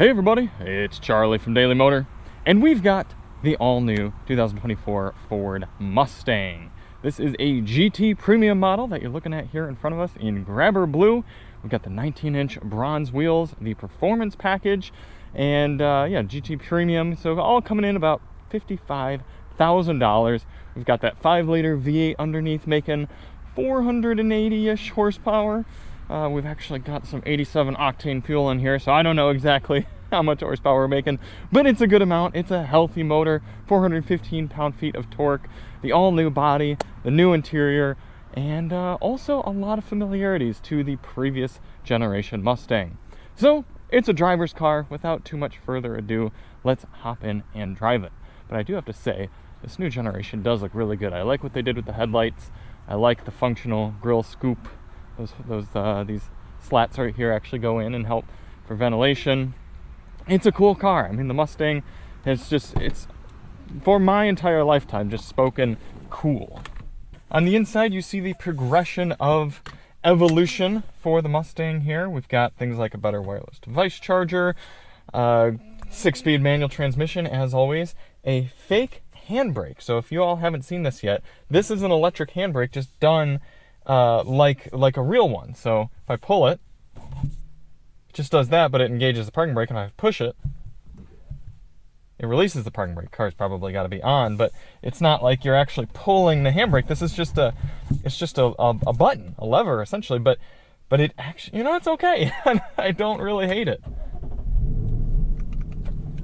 Hey everybody, it's Charlie from Daily Motor, and we've got the all-new 2024 Ford Mustang. This is a GT Premium model that you're looking at here in front of us in Grabber Blue. We've got the 19-inch bronze wheels, the performance package, and yeah, GT Premium, so all coming in about $55,000. We've got that 5-liter V8 underneath making 480-ish horsepower. We've actually got some 87 octane fuel in here, so I don't know exactly how much horsepower we're making, but it's a good amount. It's a healthy motor, 415 pound-feet of torque, the all-new body, the new interior, and also a lot of familiarities to the previous generation Mustang. So it's a driver's car. Without too much further ado, let's hop in and drive it. But I do have to say, this new generation does look really good. I like what they did with the headlights. I like the functional grille scoop. These slats right here actually go in and help for ventilation. It's a cool car. I mean, the Mustang it's for my entire lifetime just spoken cool. On the inside, you see the progression of evolution for the Mustang here. We've got things like a better wireless device charger, 6-speed manual transmission, as always, a fake handbrake. So if you all haven't seen this yet, this is an electric handbrake just done like a real one. So if I pull it, it just does that, but it engages the parking brake, and if I push it, it releases the parking brake. Car's probably got to be on, but it's not like you're actually pulling the handbrake. This is just a button, a lever essentially, but it actually, it's okay. I don't really hate it.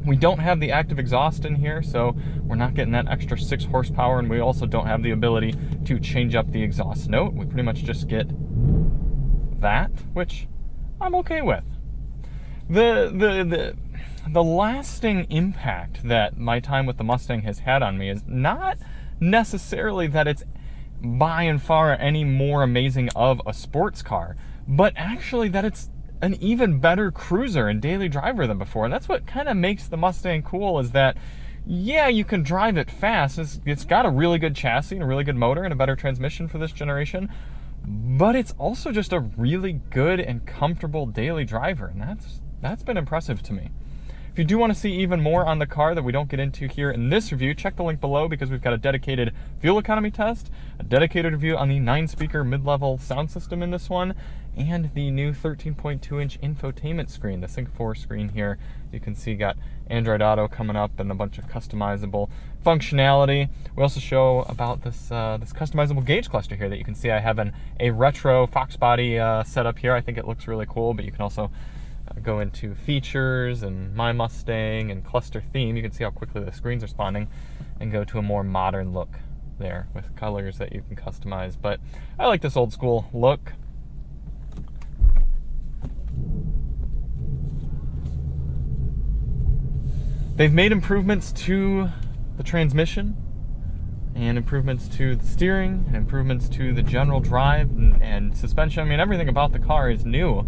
We don't have the active exhaust in here, so we're not getting that extra 6 horsepower, and we also don't have the ability to change up the exhaust note. We pretty much just get that, which I'm okay with. The lasting impact that my time with the Mustang has had on me is not necessarily that it's by and far any more amazing of a sports car, but actually that it's an even better cruiser and daily driver than before. And that's what kind of makes the Mustang cool, is that, yeah, you can drive it fast. It's got a really good chassis and a really good motor and a better transmission for this generation, but it's also just a really good and comfortable daily driver, and that's been impressive to me. If you do want to see even more on the car that we don't get into here in this review, check the link below, because we've got a dedicated fuel economy test, a dedicated review on the 9-speaker mid-level sound system in this one, and the new 13.2-inch infotainment screen, the Sync 4 screen here. You can see got Android Auto coming up and a bunch of customizable functionality. We also show about this customizable gauge cluster here that you can see. I have a retro Fox body setup here. I think it looks really cool, but you can also go into features and My Mustang and cluster theme. You can see how quickly the screen's responding, and go to a more modern look there with colors that you can customize. But I like this old school look. They've made improvements to the transmission, and improvements to the steering, and improvements to the general drive and suspension. I mean, everything about the car is new.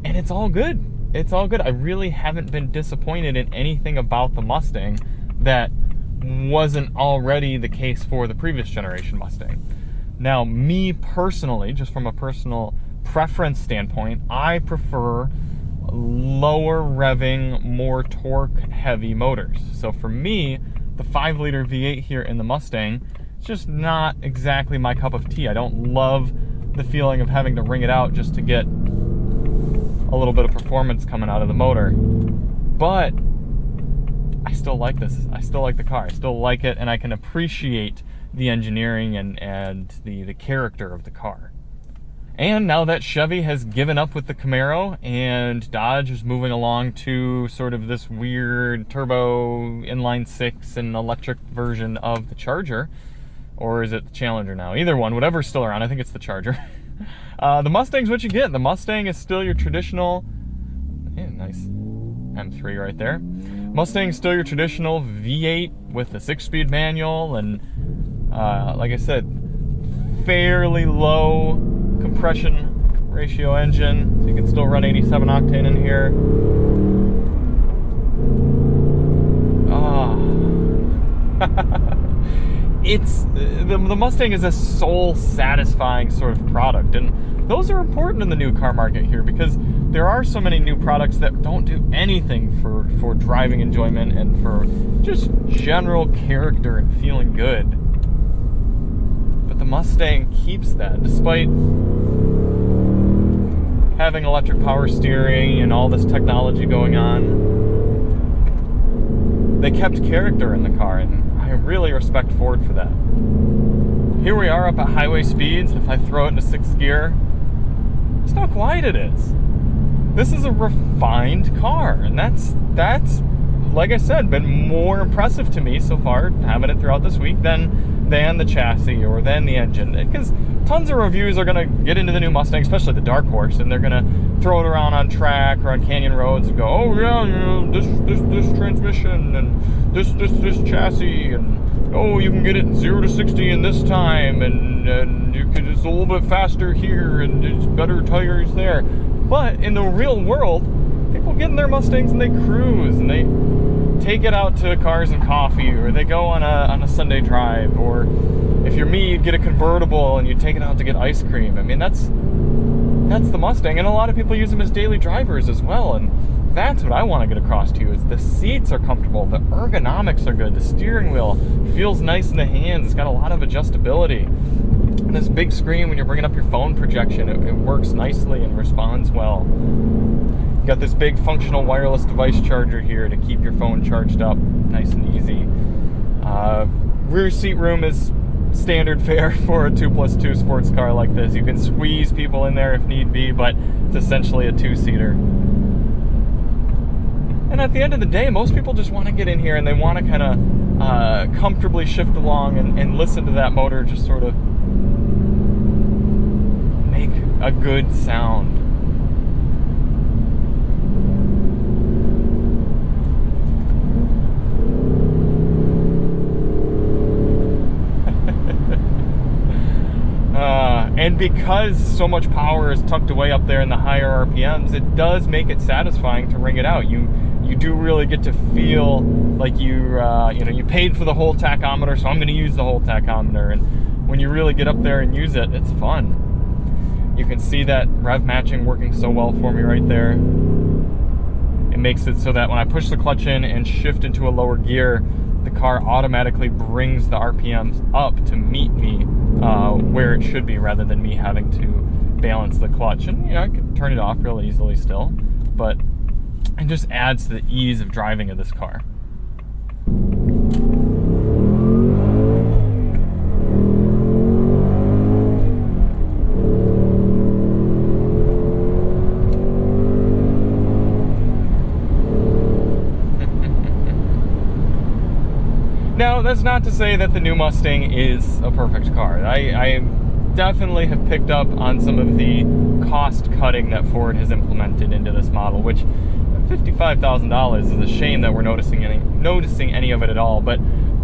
And it's all good. It's all good. I really haven't been disappointed in anything about the Mustang that wasn't already the case for the previous generation Mustang. Now, me personally, just from a personal preference standpoint, I prefer lower revving, more torque heavy motors. So for me, the 5-liter V8 here in the Mustang is just not exactly my cup of tea. I don't love the feeling of having to wring it out just to get a little bit of performance coming out of the motor, but I still like this. I still like the car. I still like it, and I can appreciate the engineering and the character of the car. And now that Chevy has given up with the Camaro and Dodge is moving along to sort of this weird turbo inline 6 and electric version of the Charger, or is it the Challenger now? Either one, whatever's still around. I think it's the Charger. The Mustang's what you get. The Mustang is still your traditional, nice M3 right there. Mustang's still your traditional V8 with a 6-speed manual, and like I said, fairly low compression ratio engine, so you can still run 87 octane in here. It's the Mustang is a soul satisfying sort of product, and those are important in the new car market here, because there are so many new products that don't do anything for driving enjoyment and for just general character and feeling good. But the Mustang keeps that, despite having electric power steering and all this technology going on. They kept character in the car, and I really respect Ford for that. Here we are up at highway speeds, and if I throw it into 6th gear, it's how quiet it is. This is a refined car, and that's like I said, been more impressive to me so far, having it throughout this week, than the chassis or than the engine. Because tons of reviews are going to get into the new Mustang, especially the Dark Horse, and they're going to throw it around on track or on canyon roads and go, oh yeah, you know, this transmission and this chassis, and oh, you can get it 0 to 60 in this time, and you can, it's a little bit faster here, and there's better tires there. But in the real world, people get in their Mustangs and they cruise, and they take it out to Cars and Coffee, or they go on a Sunday drive, or if you're me, you'd get a convertible and you'd take it out to get ice cream. I mean, that's the Mustang, and a lot of people use them as daily drivers as well, and that's what I want to get across to you, is the seats are comfortable, the ergonomics are good, the steering wheel feels nice in the hands, it's got a lot of adjustability. And this big screen, when you're bringing up your phone projection, it works nicely and responds well. You got this big functional wireless device charger here to keep your phone charged up nice and easy. Rear seat room is standard fare for a 2+2 sports car like this. You can squeeze people in there if need be, but it's essentially a 2-seater. And at the end of the day, most people just want to get in here and they want to kind of comfortably shift along and listen to that motor just sort of make a good sound. And because so much power is tucked away up there in the higher RPMs, it does make it satisfying to ring it out. You do really get to feel like you paid for the whole tachometer, so I'm going to use the whole tachometer. And when you really get up there and use it, it's fun. You can see that rev matching working so well for me right there. It makes it so that when I push the clutch in and shift into a lower gear, the car automatically brings the RPMs up to meet me where it should be, rather than me having to balance the clutch. And I could turn it off real easily still, but it just adds to the ease of driving of this car. Now, that's not to say that the new Mustang is a perfect car. I definitely have picked up on some of the cost cutting that Ford has implemented into this model, which $55,000 is a shame that we're noticing any of it at all. But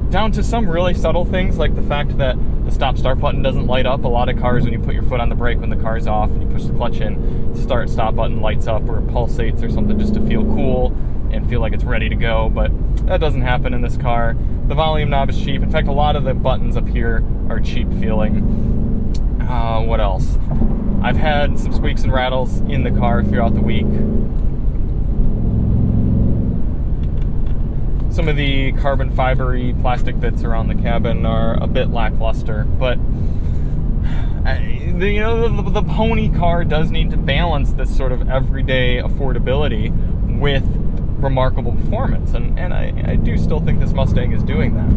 down to some really subtle things, like the fact that the stop-start button doesn't light up. A lot of cars, when you put your foot on the brake when the car's off and you push the clutch in, the start-stop button lights up or pulsates or something just to feel cool and feel like it's ready to go, but that doesn't happen in this car. The volume knob is cheap. In fact, a lot of the buttons up here are cheap feeling. What else? I've had some squeaks and rattles in the car throughout the week. Some of the carbon fiber-y plastic bits around the cabin are a bit lackluster, but the pony car does need to balance this sort of everyday affordability with remarkable performance, and I do still think this Mustang is doing that.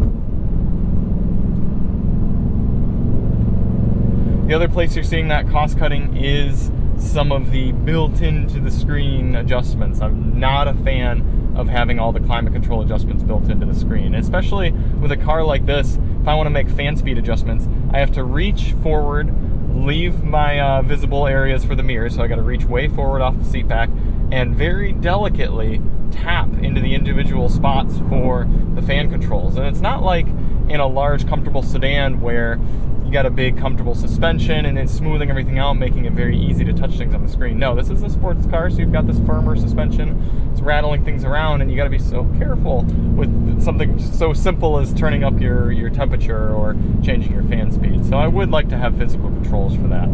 The other place you're seeing that cost cutting is some of the built into the screen adjustments. I'm not a fan of having all the climate control adjustments built into the screen, especially with a car like this. If I want to make fan speed adjustments, I have to reach forward, leave my visible areas for the mirrors, so I got to reach way forward off the seat back and very delicately tap into the individual spots for the fan controls. And it's not like in a large comfortable sedan where you got a big comfortable suspension and it's smoothing everything out, making it very easy to touch things on the screen. No, this is a sports car, so you've got this firmer suspension. It's rattling things around, and you got to be so careful with something so simple as turning up your temperature or changing your fan speed. So I would like to have physical controls for that.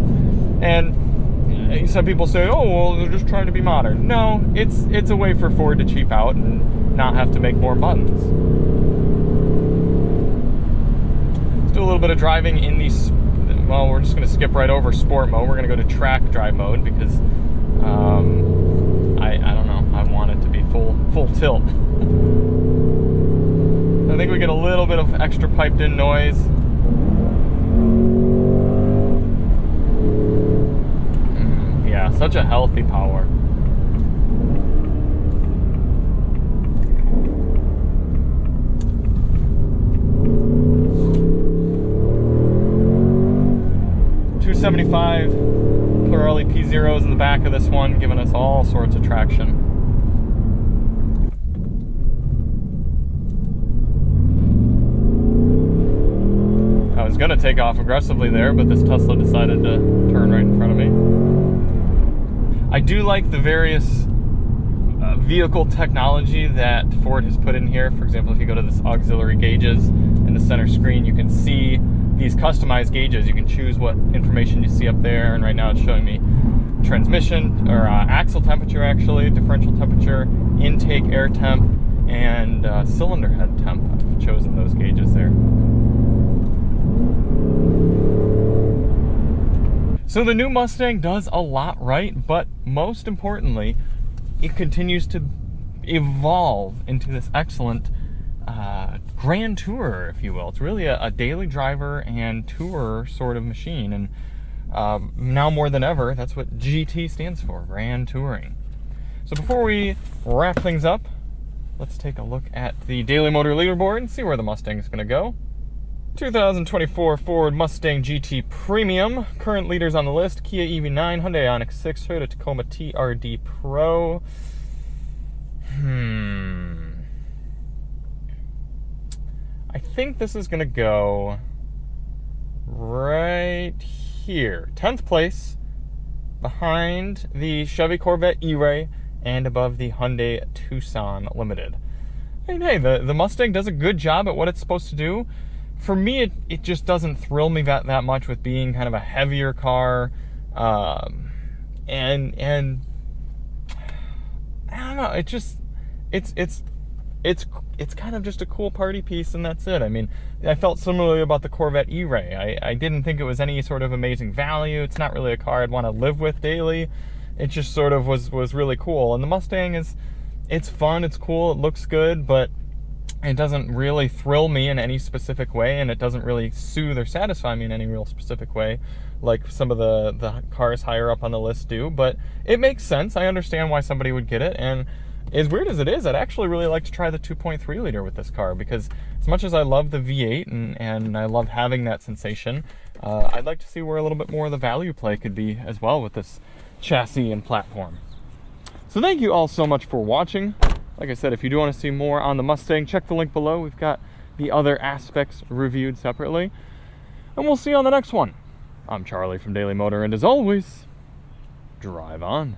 And some people say, oh, well, they're just trying to be modern. No, it's a way for Ford to cheap out and not have to make more buttons. Let's do a little bit of driving in these. Well, we're just going to skip right over sport mode. We're going to go to track drive mode because I don't know. I want it to be full tilt. I think we get a little bit of extra piped in noise. Yeah, such a healthy power. .275 Plurality P0s in the back of this one, giving us all sorts of traction. I was going to take off aggressively there, but this Tesla decided to turn right in front of me. I do like the various vehicle technology that Ford has put in here. For example, if you go to this auxiliary gauges in the center screen, you can see these customized gauges. You can choose what information you see up there, and right now it's showing me transmission, or axle temperature actually, differential temperature, intake air temp, and cylinder head temp. I've chosen those gauges there. So the new Mustang does a lot right, but most importantly, it continues to evolve into this excellent grand tourer, if you will. It's really a daily driver and tourer sort of machine, and now more than ever, that's what GT stands for, grand touring. So before we wrap things up, let's take a look at the Daily Motor leaderboard and see where the Mustang is going to go. 2024 Ford Mustang GT Premium. Current leaders on the list: Kia EV9, Hyundai Ioniq 6, Toyota Tacoma TRD Pro. I think this is going to go right here. 10th place, behind the Chevy Corvette E-Ray and above the Hyundai Tucson Limited. I mean, hey, the Mustang does a good job at what it's supposed to do. For me, it just doesn't thrill me that much with being kind of a heavier car, and I don't know. It's kind of just a cool party piece, and that's it. I mean, I felt similarly about the Corvette E-Ray. I didn't think it was any sort of amazing value. It's not really a car I'd want to live with daily. It just sort of was really cool. And the Mustang it's fun, it's cool, it looks good, but it doesn't really thrill me in any specific way, and it doesn't really soothe or satisfy me in any real specific way like some of the cars higher up on the list do. But it makes sense. I understand why somebody would get it, and as weird as it is, I'd actually really like to try the 2.3 liter with this car, because as much as I love the V8 and I love having that sensation, I'd like to see where a little bit more of the value play could be as well with this chassis and platform. So thank you all so much for watching. Like I said, if you do want to see more on the Mustang, check the link below. We've got the other aspects reviewed separately. And we'll see you on the next one. I'm Charlie from Daily Motor, and as always, drive on.